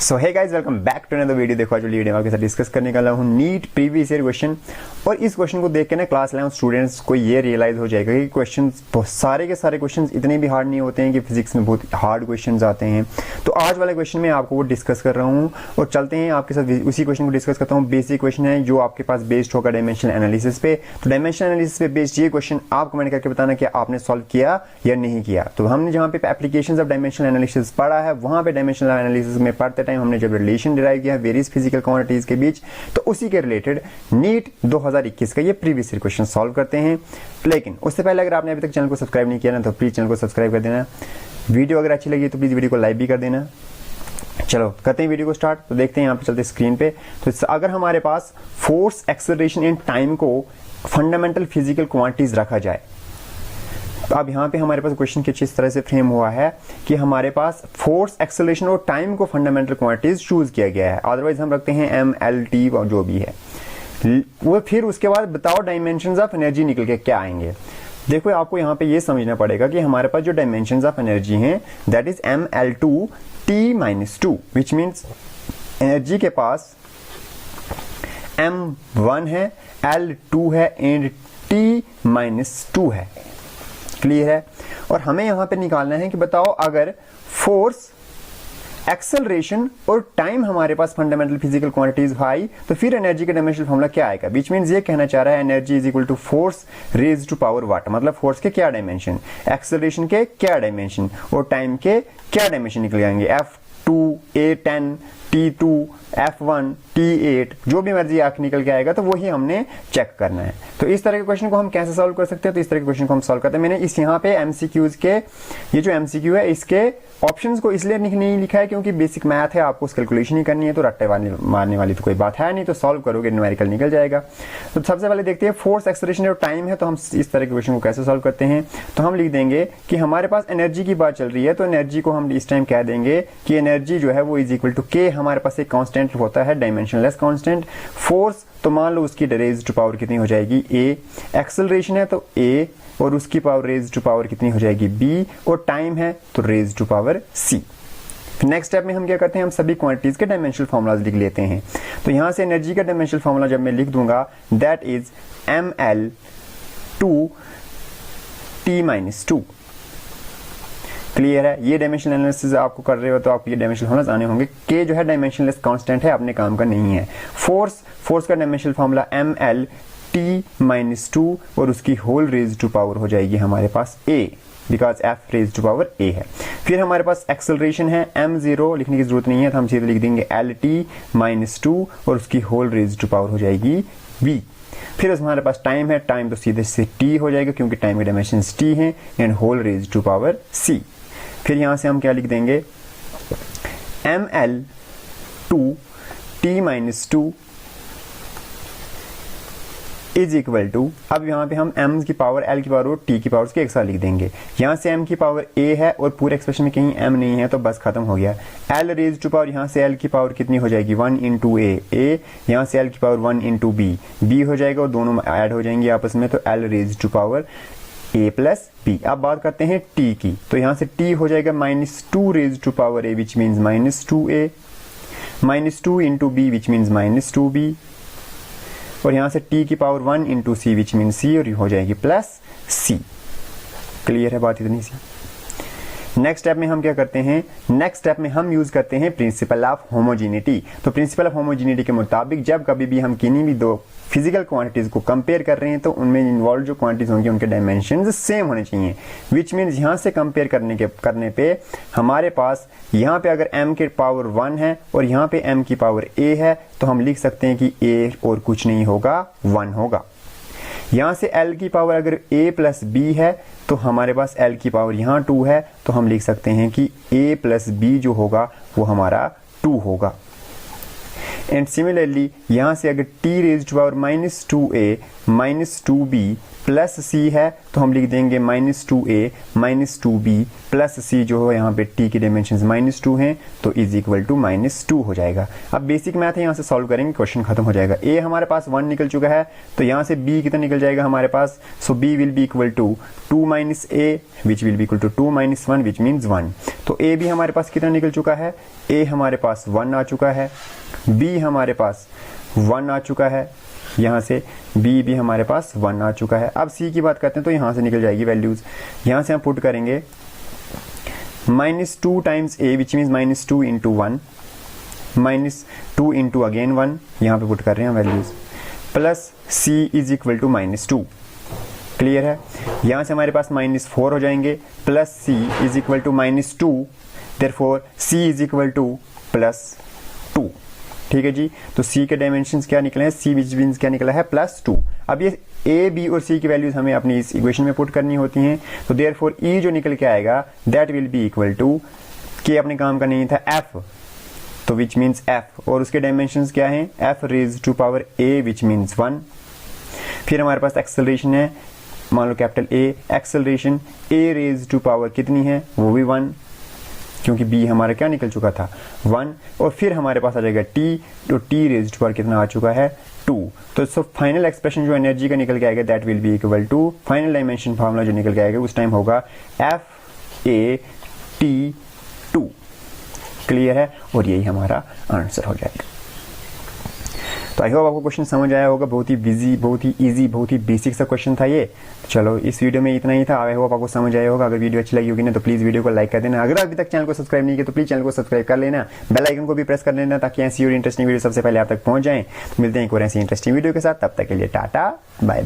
So hey guys, welcome back to another video. देखो आज video आपके साथ डिस्कस करने वाला हूँ नीट प्रीवियस ईयर क्वेश्चन। और इस क्वेश्चन को देख के ना क्लास 11 स्टूडेंट्स को ये रियलाइज हो जाएगा कि क्वेश्चन सारे के सारे क्वेश्चन इतने भी हार्ड नहीं होते हैं कि फिजिक्स में बहुत हार्ड क्वेश्चन आते हैं। तो आज वाले क्वेश्चन में आपको वो डिस्कस कर रहा हूँ और चलते हैं आपके साथ उसी क्वेश्चन को डिस्कस करता हूँ। बेसिक क्वेश्चन है जो आपके पास बेस्ड होगा डायमेंशनल एनालिसिस पे। तो डायमेंशनल एनालिसिस पे बेस्ड ये क्वेश्चन आप कमेंट करके बताना कि आपने सॉल्व किया या नहीं किया। तो हमने जहाँ पे एप्लीकेशंस ऑफ डायमेंशनल एनालिसिस पढ़ा है, वहाँ पे डायमेंशनल एनालिसिस में पढ़ते टाइम हमने जब रिलेशन डिराइव किया वेरियस फिजिकल क्वांटिटीज के बीच, तो उसी के रिलेटेड नीट 2021 का ये प्रीवियस ईयर क्वेश्चन सॉल्व करते हैं। लेकिन उससे पहले अगर आपने अभी तक चैनल को सब्सक्राइब नहीं किया ना, तो प्लीज चैनल को सब्सक्राइब कर देना। वीडियो अगर अच्छी लगी तो प्लीज वीडियो को लाइक भी कर देना। चलो करते हैं वीडियो को स्टार्ट। तो देखते हैं यहाँ पे चलते स्क्रीन पे। तो अगर हमारे पास फोर्स, एक्सेलरेशन एंड टाइम को फंडामेंटल फिजिकल क्वांटिटीज रखा जाए, तो अब यहाँ पे हमारे पास क्वेश्चन कुछ इस तरह से फ्रेम हुआ है कि हमारे पास फोर्स, एक्सेलरेशन और टाइम को फंडामेंटल क्वांटिटीज चूज किया गया है। अदरवाइज हम रखते हैं एम, एल, टी और जो भी है वो। फिर उसके बाद बताओ डायमेंशंस ऑफ एनर्जी निकल के क्या आएंगे। देखो आपको यहाँ पे ये समझना पड़ेगा कि हमारे पास जो डायमेंशंस ऑफ एनर्जी हैं that is M L two T minus two, which means energy के पास M1 है, L2 है एंड T माइनस 2 है। क्लियर है। और हमें यहां पे निकालना है कि बताओ अगर फोर्स, एक्सेलरेशन और टाइम हमारे पास फंडामेंटल फिजिकल क्वांटिटीज भाई, तो फिर एनर्जी का डायमेंशनल फॉर्मूला क्या आएगा। बीच मींस ये कहना चाह रहा है energy is equal to force raise to power what, मतलब फोर्स के क्या डायमेंशन, एक्सेलरेशन के क्या डायमेंशन और टाइम के क्या डायमेंशन निकल आएंगे। F2, A10, T2, F1, T8 जो भी मर्जी आंख निकल के आएगा तो वही हमने चेक करना है। तो इस तरह के क्वेश्चन को हम कैसे सॉल्व कर सकते हैं, तो इस तरह के क्वेश्चन को हम सॉल्व करते हैं। मैंने इस यहाँ पे एमसीक्यूज के ये जो एमसीक्यू है इसके ऑप्शंस को इसलिए नहीं लिखा है क्योंकि बेसिक मैथ है, आपको कैलकुलेशन ही करनी है, तो रट्टे मारने वाली तो कोई बात है नहीं, तो सॉल्व करोगे न्यूमेरिकल निकल जाएगा। तो सबसे पहले देखते हैं फोर्स, एक्सेलरेशन और टाइम है, तो हम इस तरह के क्वेश्चन को कैसे सॉल्व करते हैं। तो हम लिख देंगे कि हमारे पास एनर्जी की बात चल रही है, तो एनर्जी को हम इस टाइम कह देंगे कि एनर्जी जो है वो इज इक्वल टू के, हमारे पास एक कांस्टेंट होता है डायमेंशनलेस कांस्टेंट। फोर्स तो मान लो उसकी रेज टू पावर कितनी हो जाएगी ए, एक्सेलरेशन है तो ए और उसकी पावर रेज टू पावर कितनी हो जाएगी बी, और टाइम है तो raise to power C. Next step में हम क्या करते हैं, हम सभी क्वांटिटीज के डायमेंशनल फार्मूलाज लिख लेते हैं। तो यहां से एनर्जी का डायमेंशनल फार्मूला जब मैं लिख दूंगा that is M L two T minus two. Clear है। ये डायमेंशनल एनालिसिस आपको कर रहे हो तो आपको ये डायमेंशनल फार्मूलाज आने होंगे। के जो है डायमेंशनलेस कांस्टेंट है, अपने काम का नहीं है। फोर्स का dimensional formula M L T minus two और उसकी होल रेज टू पावर हो जाएगी हमारे पास A, because F raise to power A है। फिर हमारे पास एक्सेलरेशन है m0, लिखने की जरूरत नहीं है तो हम सीधे लिख देंगे एल टी माइनस टू और उसकी होल रेज टू पावर हो जाएगी v। फिर हमारे पास टाइम है, टाइम तो सीधे से t हो जाएगा क्योंकि टाइम के डायमेंशन t है and whole raise to power c। फिर यहां से हम क्या लिख देंगे M L two T minus two is equal to, अब यहाँ पे हम m की पावर, l की पावर और t की पावर के एक साथ लिख देंगे। यहाँ से m की पावर a है और पूरे एक्सप्रेशन में कहीं m नहीं है तो बस खत्म हो गया। l रेज टू पावर, यहाँ से l की पावर कितनी हो जाएगी 1 इंटू a, यहाँ से l की पावर 1 इंटू b हो जाएगा और दोनों ऐड हो जाएंगे आपस में, तो l raise to power a plus b। अब बात करते हैं t की, तो यहाँ से t हो जाएगा minus two raise to power a which means minus two a, minus two into b which means minus two b, और यहां से t की पावर 1 into C which mean C, और हो जाएगी प्लस सी। क्लियर है बात इतनी सी। नेक्स्ट स्टेप में हम क्या करते हैं, नेक्स्ट स्टेप में हम यूज करते हैं प्रिंसिपल ऑफ होमोजेनिटी। तो प्रिंसिपल ऑफ होमोजेनिटी के मुताबिक जब कभी भी हम किन्हीं भी दो फिजिकल क्वांटिटीज को कंपेयर कर रहे हैं तो उनमें इन्वॉल्व जो क्वांटिटीज होंगी उनके डायमेंशंस सेम होने चाहिए। विच मीन्स यहां से कंपेयर करने पे हमारे पास यहाँ पे अगर m के पावर 1 है और यहाँ पे m की पावर a है तो हम लिख सकते हैं कि a और कुछ नहीं होगा 1 होगा। यहाँ से l की पावर अगर a प्लस b है तो हमारे पास l की पावर यहाँ 2 है तो हम लिख सकते हैं कि a प्लस b जो होगा वो हमारा 2 होगा। एंड सिमिलरली यहाँ से अगर t raise to power minus two A minus two B plus C है तो हम लिख देंगे -2a -2b प्लस सी, जो है यहाँ पे t की डायमेंशन -2 हैं तो इज इक्वल टू -2 हो जाएगा। अब बेसिक मैथ है, यहाँ से सॉल्व करेंगे, क्वेश्चन खत्म हो जाएगा। a हमारे पास 1 निकल चुका है तो यहाँ से b कितना निकल जाएगा हमारे पास, so b will be equal to 2 - a which will be equal to 2 - 1 which means 1। तो a भी हमारे पास कितना निकल चुका है, a हमारे पास 1 आ चुका है, b हमारे पास 1 आ चुका है, यहाँ से b भी हमारे पास 1 आ चुका है। अब c की बात करते हैं तो यहाँ से निकल जाएगी वैल्यूज, यहाँ से हम पुट करेंगे -2 times a which means -2 into 1 -2 into again 1, यहाँ पे पुट कर रहे हैं values, plus c is equal to -2। Clear है, यहाँ से हमारे पास -4 हो जाएंगे, plus c is equal to -2, therefore c is equal to +2। ठीक है जी, तो c के डायमेंशंस क्या निकले हैं, c विच मीन्स क्या निकला है +2। अब ये a, b और c की वैल्यूज हमें अपनी इस इक्वेशन में पुट करनी होती हैं, तो देयरफॉर e जो निकल के आएगा that will be equal to, k अपने काम का नहीं था f, तो विच मीन्स f, और उसके डायमेंशंस क्या हैं, f raise to power a which means 1। फिर हमारे पास एक्सेलरेशन है, मान लो capital A, acceleration a raise to power कितनी है, वो भी 1, क्योंकि b हमारा क्या निकल चुका था 1, और फिर हमारे पास आ जाएगा t, तो t रेज्ड पर कितना आ चुका है 2। तो फाइनल एक्सप्रेशन जो एनर्जी का निकल के आएगा that will be equal to, final dimension formula जो निकल के आएगा उस टाइम होगा FAT2। क्लियर है, और यही हमारा आंसर हो जाएगा। तो आई होप आपको क्वेश्चन समझ आया होगा, बहुत ही बिजी, बहुत ही इजी, बहुत ही बेसिक सा क्वेश्चन था ये। चलो इस वीडियो में इतना ही था, आई होप आपको समझ आया होगा। अगर वीडियो अच्छी लगी होगी ना तो प्लीज़ वीडियो को लाइक कर देना, अगर अभी तक चैनल को सब्सक्राइब नहीं किया तो प्लीज़ चैनल को सब्सक्राइब कर लेना, बेल आइकन को भी प्रेस कर लेना ताकि ऐसी और इंटरेस्टिंग वीडियो सबसे पहले आप तक पहुंच जाएं। तो मिलते हैं एक और ऐसी इंटरेस्टिंग वीडियो के साथ, तब तक के लिए टाटा बाय बाय।